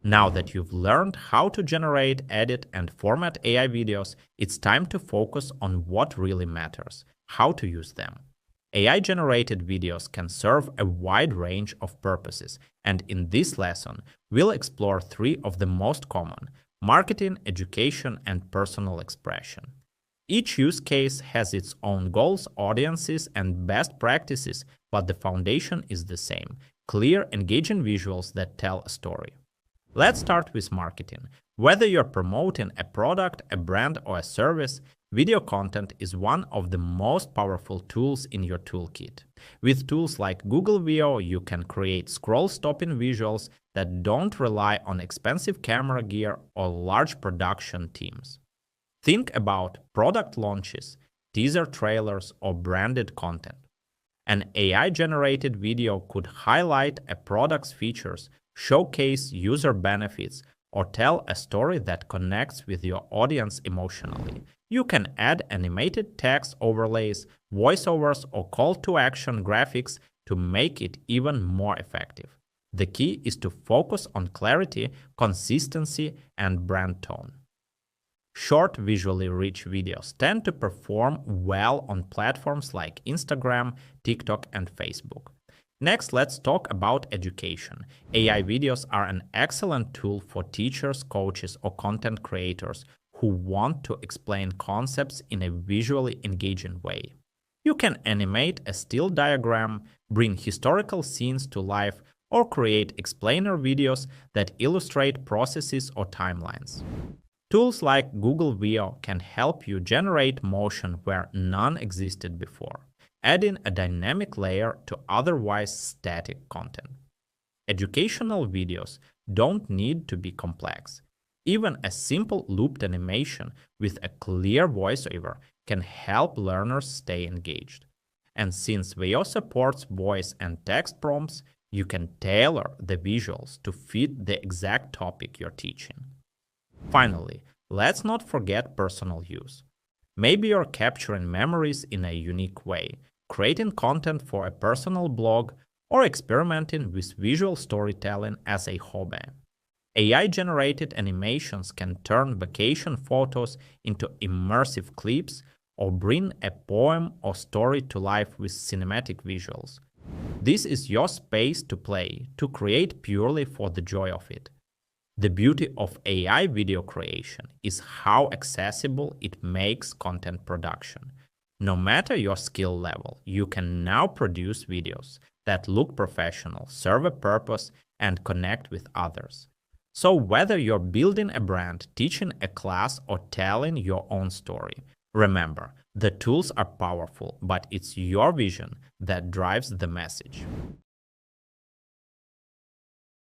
Now that you've learned how to generate, edit, and format AI videos, it's time to focus on what really matters: how to use them. AI-generated videos can serve a wide range of purposes, and in this lesson, we'll explore three of the most common: marketing, education, and personal expression. Each use case has its own goals, audiences, and best practices, but the foundation is the same: clear, engaging visuals that tell a story. Let's start with marketing. Whether you're promoting a product, a brand, or a service, video content is one of the most powerful tools in your toolkit. With tools like Google Veo, you can create scroll-stopping visuals that don't rely on expensive camera gear or large production teams. Think about product launches, teaser trailers, or branded content. An AI-generated video could highlight a product's features, showcase user benefits, or tell a story that connects with your audience emotionally. You can add animated text overlays, voiceovers, or call-to-action graphics to make it even more effective. The key is to focus on clarity, consistency, and brand tone. Short, visually rich videos tend to perform well on platforms like Instagram, TikTok, and Facebook. Next, let's talk about education. AI videos are an excellent tool for teachers, coaches, or content creators who want to explain concepts in a visually engaging way. You can animate a still diagram, bring historical scenes to life, or create explainer videos that illustrate processes or timelines. Tools like Google Veo can help you generate motion where none existed before, adding a dynamic layer to otherwise static content. Educational videos don't need to be complex. Even a simple looped animation with a clear voiceover can help learners stay engaged. And since Veo supports voice and text prompts, you can tailor the visuals to fit the exact topic you're teaching. Finally, let's not forget personal use. Maybe you're capturing memories in a unique way, creating content for a personal blog, or experimenting with visual storytelling as a hobby. AI-generated animations can turn vacation photos into immersive clips or bring a poem or story to life with cinematic visuals. This is your space to play, to create purely for the joy of it. The beauty of AI video creation is how accessible it makes content production. No matter your skill level, you can now produce videos that look professional, serve a purpose, and connect with others. So whether you're building a brand, teaching a class, or telling your own story, remember, the tools are powerful, but it's your vision that drives the message.